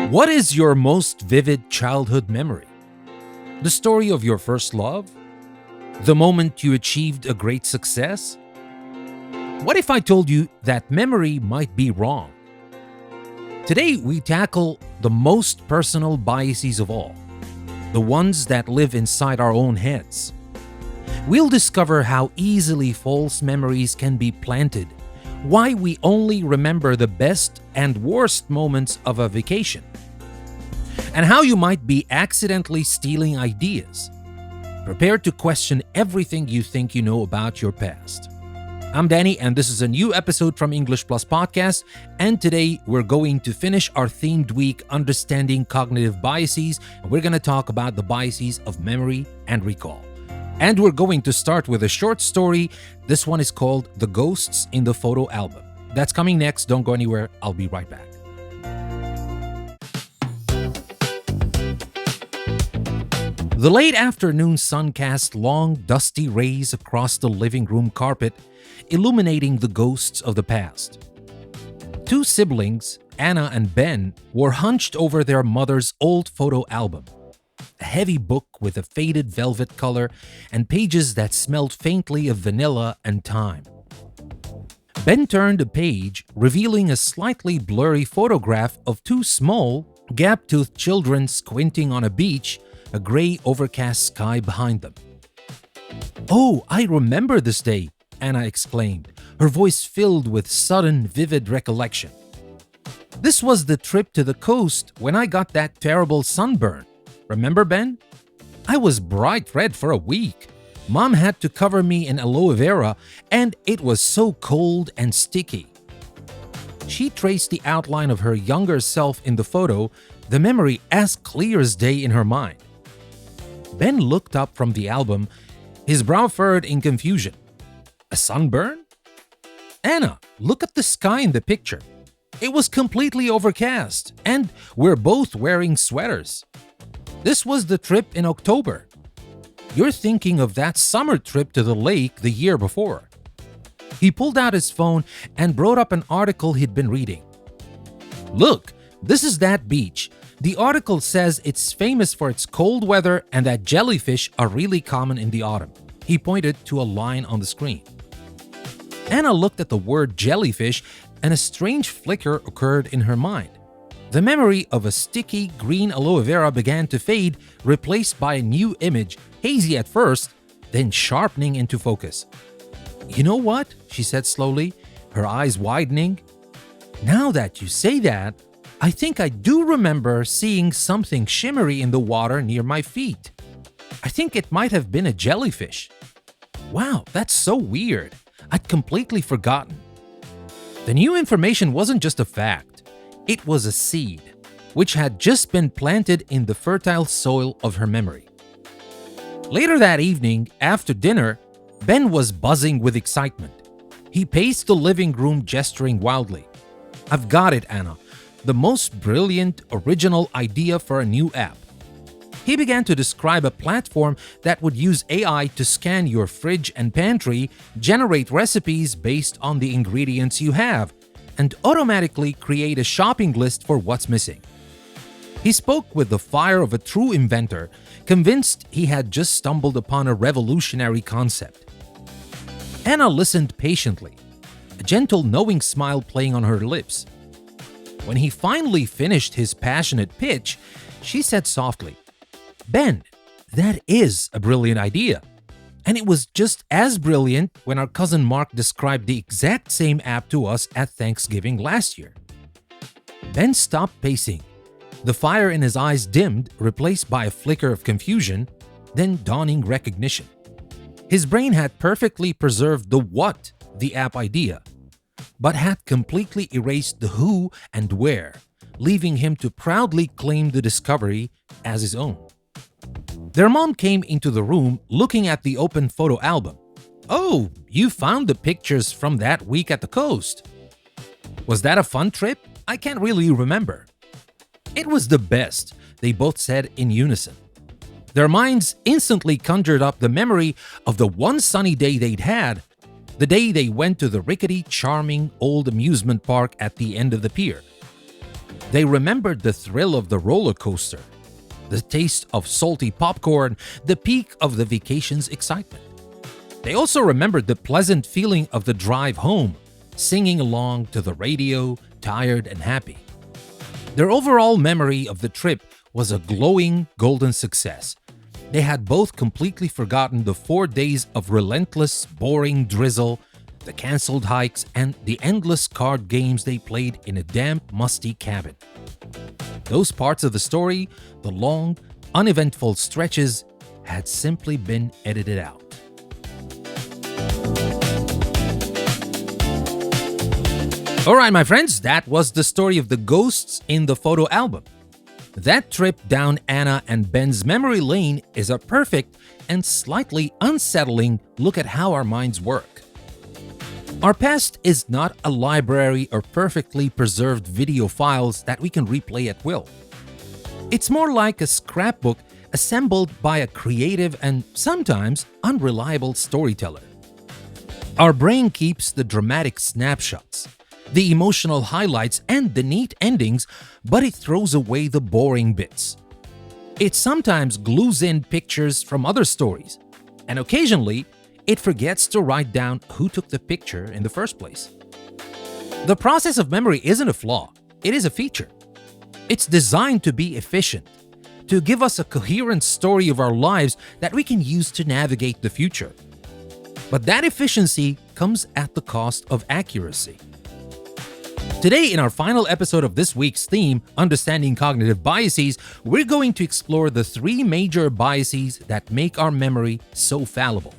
What is your most vivid childhood memory? The story of your first love? The moment you achieved a great success? What if I told you that memory might be wrong? Today, we tackle the most personal biases of all, the ones that live inside our own heads. We'll discover how easily false memories can be planted, why we only remember the best and worst moments of a vacation, and how you might be accidentally stealing ideas. Prepare to question everything you think you know about your past. I'm Danny, and this is a new episode from English Plus Podcast, and today we're going to finish our themed week understanding cognitive biases, and we're going to talk about the biases of memory and recall. And we're going to start with a short story. This one is called The Ghosts in the Photo Album. That's coming next. Don't go anywhere. I'll be right back. The late afternoon sun cast long, dusty rays across the living room carpet, illuminating the ghosts of the past. Two siblings, Anna and Ben, were hunched over their mother's old photo album. A heavy book with a faded velvet color and pages that smelled faintly of vanilla and thyme. Ben turned a page, revealing a slightly blurry photograph of two small, gap-toothed children squinting on a beach, a gray overcast sky behind them. "Oh, I remember this day," Anna exclaimed, her voice filled with sudden, vivid recollection. "This was the trip to the coast when I got that terrible sunburn. Remember, Ben? I was bright red for a week. Mom had to cover me in aloe vera, and it was so cold and sticky." She traced the outline of her younger self in the photo, the memory as clear as day in her mind. Ben looked up from the album, his brow furrowed in confusion. "A sunburn? Anna, look at the sky in the picture. It was completely overcast, and we're both wearing sweaters. This was the trip in October. You're thinking of that summer trip to the lake the year before." He pulled out his phone and brought up an article he'd been reading. "Look, this is that beach. The article says it's famous for its cold weather and that jellyfish are really common in the autumn." He pointed to a line on the screen. Anna looked at the word jellyfish, and a strange flicker occurred in her mind. The memory of a sticky green aloe vera began to fade, replaced by a new image, hazy at first, then sharpening into focus. "You know what?" she said slowly, her eyes widening. "Now that you say that, I think I do remember seeing something shimmery in the water near my feet. I think it might have been a jellyfish. Wow, that's so weird. I'd completely forgotten." The new information wasn't just a fact. It was a seed, which had just been planted in the fertile soil of her memory. Later that evening, after dinner, Ben was buzzing with excitement. He paced the living room, gesturing wildly. "I've got it, Anna. The most brilliant, original idea for a new app." He began to describe a platform that would use AI to scan your fridge and pantry, generate recipes based on the ingredients you have, and automatically create a shopping list for what's missing. He spoke with the fire of a true inventor, convinced he had just stumbled upon a revolutionary concept. Anna listened patiently, a gentle knowing smile playing on her lips. When he finally finished his passionate pitch, she said softly, "Ben, that is a brilliant idea. And it was just as brilliant when our cousin Mark described the exact same app to us at Thanksgiving last year." Ben stopped pacing. The fire in his eyes dimmed, replaced by a flicker of confusion, then dawning recognition. His brain had perfectly preserved the what, the app idea, but had completely erased the who and where, leaving him to proudly claim the discovery as his own. Their mom came into the room looking at the open photo album. "Oh, you found the pictures from that week at the coast. Was that a fun trip? I can't really remember." "It was the best," they both said in unison. Their minds instantly conjured up the memory of the one sunny day they'd had, the day they went to the rickety, charming old amusement park at the end of the pier. They remembered the thrill of the roller coaster, the taste of salty popcorn, the peak of the vacation's excitement. They also remembered the pleasant feeling of the drive home, singing along to the radio, tired and happy. Their overall memory of the trip was a glowing golden success. They had both completely forgotten the 4 days of relentless, boring drizzle, the cancelled hikes, and the endless card games they played in a damp, musty cabin. Those parts of the story, the long, uneventful stretches, had simply been edited out. Alright, my friends, that was the story of the ghosts in the photo album. That trip down Anna and Ben's memory lane is a perfect and slightly unsettling look at how our minds work. Our past is not a library of perfectly preserved video files that we can replay at will. It's more like a scrapbook assembled by a creative and sometimes unreliable storyteller. Our brain keeps the dramatic snapshots, the emotional highlights, and the neat endings, but it throws away the boring bits. It sometimes glues in pictures from other stories, and occasionally, it forgets to write down who took the picture in the first place. The process of memory isn't a flaw, it is a feature. It's designed to be efficient, to give us a coherent story of our lives that we can use to navigate the future. But that efficiency comes at the cost of accuracy. Today, in our final episode of this week's theme, Understanding Cognitive Biases, we're going to explore the 3 major biases that make our memory so fallible: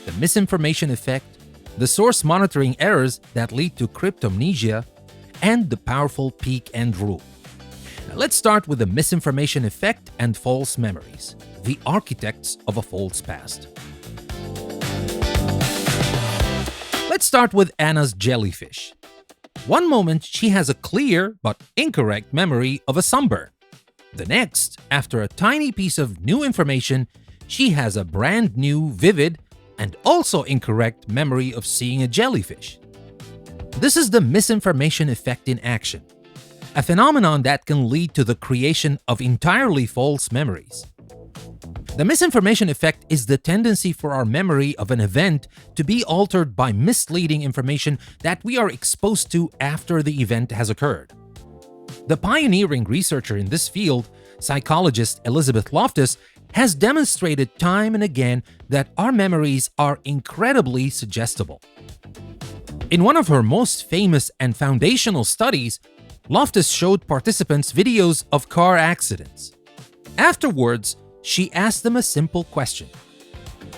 the misinformation effect, the source monitoring errors that lead to cryptomnesia, and the powerful peak-end rule. Now, let's start with the misinformation effect and false memories, the architects of a false past. Let's start with Anna's jellyfish. One moment, she has a clear but incorrect memory of a sunburn. The next, after a tiny piece of new information, she has a brand new, vivid, and also incorrect memory of seeing a jellyfish. This is the misinformation effect in action, a phenomenon that can lead to the creation of entirely false memories. The misinformation effect is the tendency for our memory of an event to be altered by misleading information that we are exposed to after the event has occurred. The pioneering researcher in this field, psychologist Elizabeth Loftus, has demonstrated time and again that our memories are incredibly suggestible. In one of her most famous and foundational studies, Loftus showed participants videos of car accidents. Afterwards, she asked them a simple question.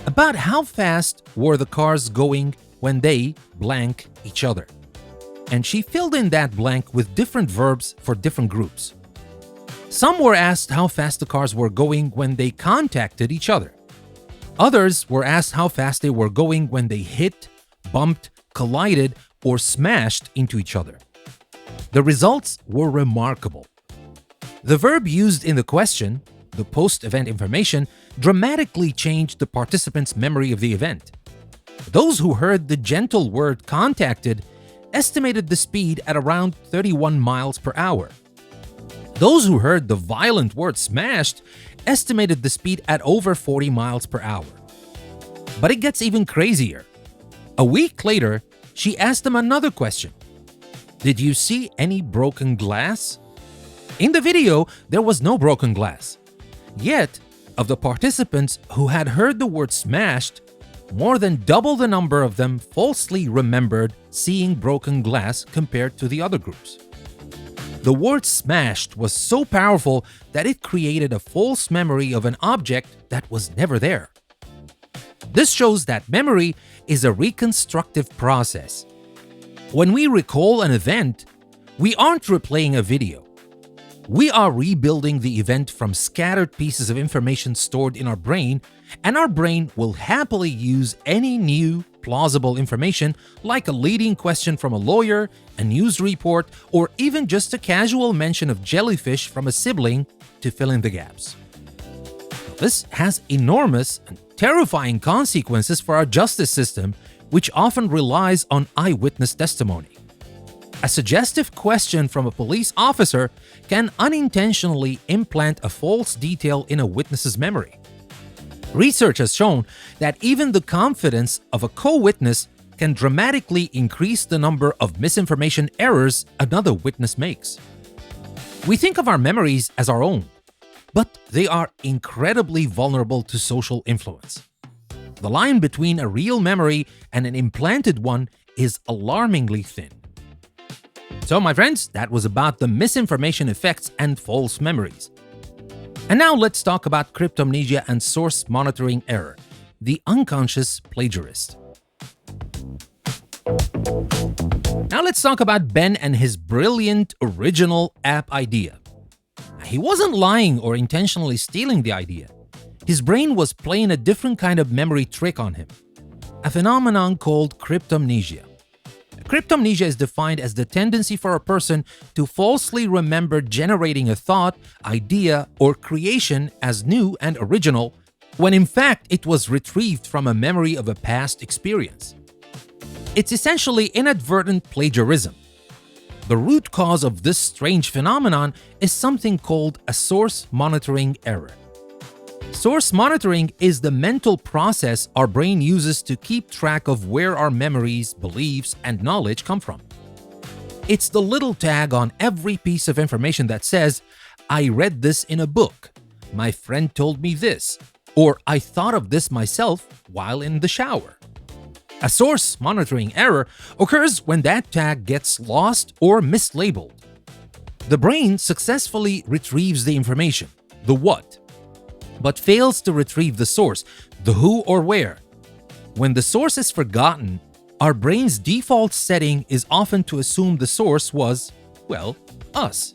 About how fast were the cars going when they blank each other? And she filled in that blank with different verbs for different groups. Some were asked how fast the cars were going when they contacted each other. Others were asked how fast they were going when they hit, bumped, collided, or smashed into each other. The results were remarkable. The verb used in the question, the post-event information, dramatically changed the participants' memory of the event. Those who heard the gentle word contacted estimated the speed at around 31 miles per hour. Those who heard the violent word smashed estimated the speed at over 40 miles per hour. But it gets even crazier. A week later, she asked them another question. Did you see any broken glass? In the video, there was no broken glass. Yet, of the participants who had heard the word smashed, more than double the number of them falsely remembered seeing broken glass compared to the other groups. The word smashed was so powerful that it created a false memory of an object that was never there. This shows that memory is a reconstructive process. When we recall an event, we aren't replaying a video. We are rebuilding the event from scattered pieces of information stored in our brain, and our brain will happily use any new, plausible information like a leading question from a lawyer, a news report, or even just a casual mention of jellyfish from a sibling to fill in the gaps. This has enormous and terrifying consequences for our justice system, which often relies on eyewitness testimony. A suggestive question from a police officer can unintentionally implant a false detail in a witness's memory. Research has shown that even the confidence of a co-witness can dramatically increase the number of misinformation errors another witness makes. We think of our memories as our own, but they are incredibly vulnerable to social influence. The line between a real memory and an implanted one is alarmingly thin. So, my friends, that was about the misinformation effects and false memories. And now let's talk about cryptomnesia and source monitoring error, the unconscious plagiarist. Now let's talk about Ben and his brilliant original app idea. He wasn't lying or intentionally stealing the idea. His brain was playing a different kind of memory trick on him, a phenomenon called cryptomnesia. Cryptomnesia is defined as the tendency for a person to falsely remember generating a thought, idea, or creation as new and original, when in fact it was retrieved from a memory of a past experience. It's essentially inadvertent plagiarism. The root cause of this strange phenomenon is something called a source monitoring error. Source monitoring is the mental process our brain uses to keep track of where our memories, beliefs, and knowledge come from. It's the little tag on every piece of information that says, "I read this in a book," "My friend told me this," or "I thought of this myself while in the shower." A source monitoring error occurs when that tag gets lost or mislabeled. The brain successfully retrieves the information, the what, but fails to retrieve the source, the who or where. When the source is forgotten, our brain's default setting is often to assume the source was, well, us.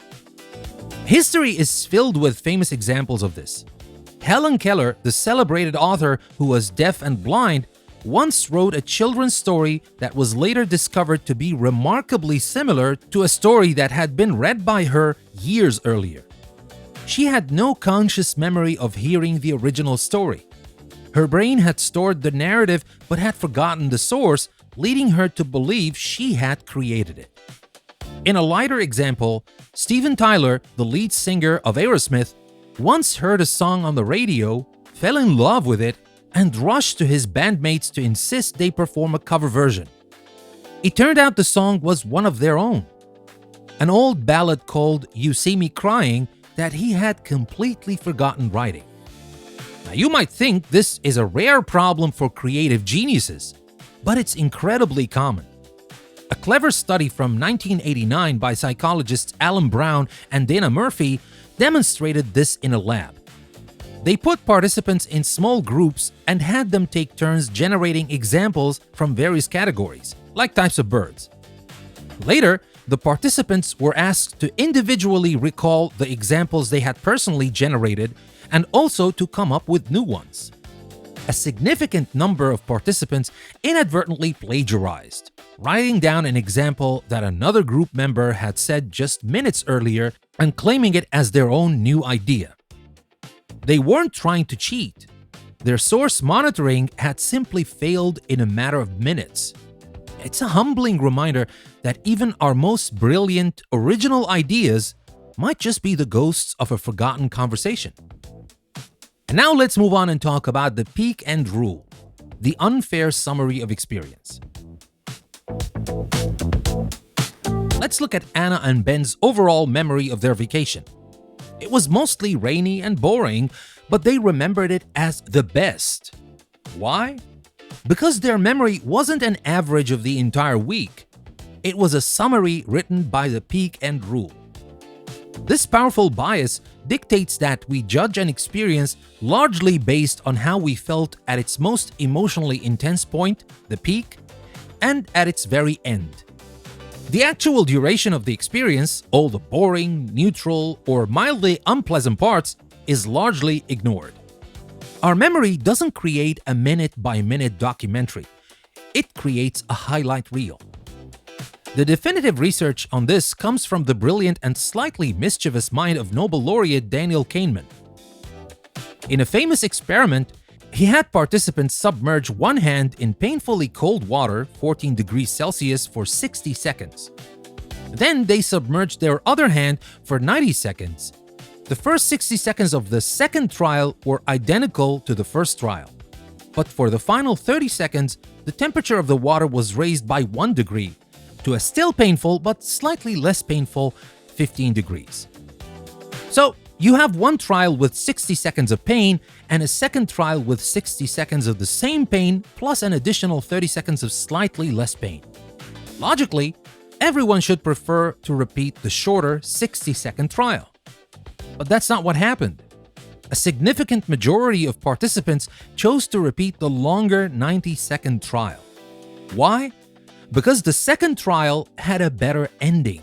History is filled with famous examples of this. Helen Keller, the celebrated author who was deaf and blind, once wrote a children's story that was later discovered to be remarkably similar to a story that had been read by her years earlier. She had no conscious memory of hearing the original story. Her brain had stored the narrative but had forgotten the source, leading her to believe she had created it. In a lighter example, Steven Tyler, the lead singer of Aerosmith, once heard a song on the radio, fell in love with it, and rushed to his bandmates to insist they perform a cover version. It turned out the song was one of their own, an old ballad called "You See Me Crying" that he had completely forgotten writing. Now, you might think this is a rare problem for creative geniuses, but it's incredibly common. A clever study from 1989 by psychologists Alan Brown and Dana Murphy demonstrated this in a lab. They put participants in small groups and had them take turns generating examples from various categories, like types of birds. Later, the participants were asked to individually recall the examples they had personally generated and also to come up with new ones. A significant number of participants inadvertently plagiarized, writing down an example that another group member had said just minutes earlier and claiming it as their own new idea. They weren't trying to cheat. Their source monitoring had simply failed in a matter of minutes. It's a humbling reminder that even our most brilliant, original ideas might just be the ghosts of a forgotten conversation. And now let's move on and talk about the peak end rule, the unfair summary of experience. Let's look at Anna and Ben's overall memory of their vacation. It was mostly rainy and boring, but they remembered it as the best. Why? Because their memory wasn't an average of the entire week. It was a summary written by the peak end rule. This powerful bias dictates that we judge an experience largely based on how we felt at its most emotionally intense point, the peak, and at its very end. The actual duration of the experience, all the boring, neutral, or mildly unpleasant parts, is largely ignored. Our memory doesn't create a minute-by-minute documentary. It creates a highlight reel. The definitive research on this comes from the brilliant and slightly mischievous mind of Nobel laureate Daniel Kahneman. In a famous experiment, he had participants submerge one hand in painfully cold water, 14 degrees Celsius, for 60 seconds. Then they submerged their other hand for 90 seconds. The first 60 seconds of the second trial were identical to the first trial. But for the final 30 seconds, the temperature of the water was raised by 1 degree to a still painful but slightly less painful 15 degrees. So, you have one trial with 60 seconds of pain and a second trial with 60 seconds of the same pain plus an additional 30 seconds of slightly less pain. Logically, everyone should prefer to repeat the shorter 60-second trial. But that's not what happened. A significant majority of participants chose to repeat the longer 90-second trial. Why? Because the second trial had a better ending.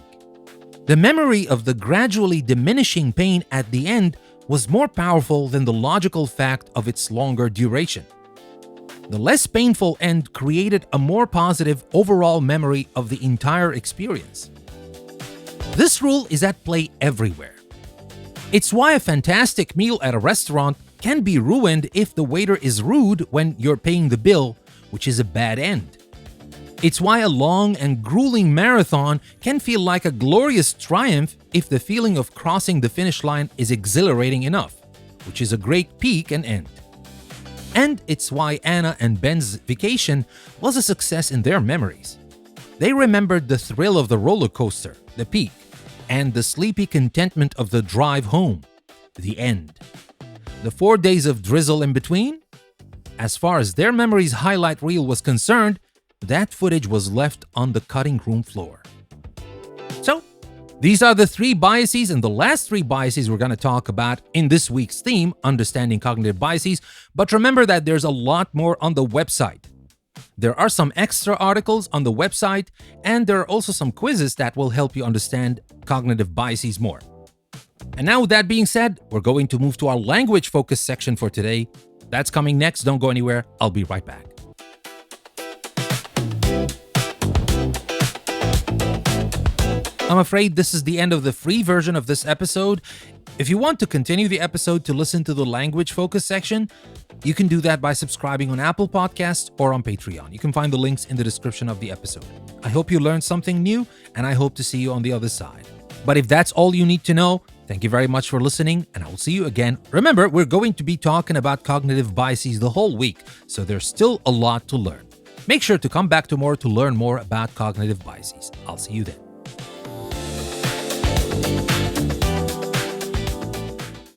The memory of the gradually diminishing pain at the end was more powerful than the logical fact of its longer duration. The less painful end created a more positive overall memory of the entire experience. This rule is at play everywhere. It's why a fantastic meal at a restaurant can be ruined if the waiter is rude when you're paying the bill, which is a bad end. It's why a long and grueling marathon can feel like a glorious triumph if the feeling of crossing the finish line is exhilarating enough, which is a great peak and end. And it's why Anna and Ben's vacation was a success in their memories. They remembered the thrill of the roller coaster, the peak, and the sleepy contentment of the drive home, the end. The 4 days of drizzle in between? As far as their memories highlight reel was concerned, that footage was left on the cutting room floor. So, these are the 3 biases and the last 3 biases we're going to talk about in this week's theme, Understanding Cognitive Biases. But remember that there's a lot more on the website. There are some extra articles on the website, and there are also some quizzes that will help you understand cognitive biases more. And now with that being said, we're going to move to our language focus section for today. That's coming next. Don't go anywhere. I'll be right back. I'm afraid this is the end of the free version of this episode. If you want to continue the episode to listen to the language focus section, you can do that by subscribing on Apple Podcasts or on Patreon. You can find the links in the description of the episode. I hope you learned something new, and I hope to see you on the other side. But if that's all you need to know, thank you very much for listening, and I will see you again. Remember, we're going to be talking about cognitive biases the whole week, so there's still a lot to learn. Make sure to come back tomorrow to learn more about cognitive biases. I'll see you then.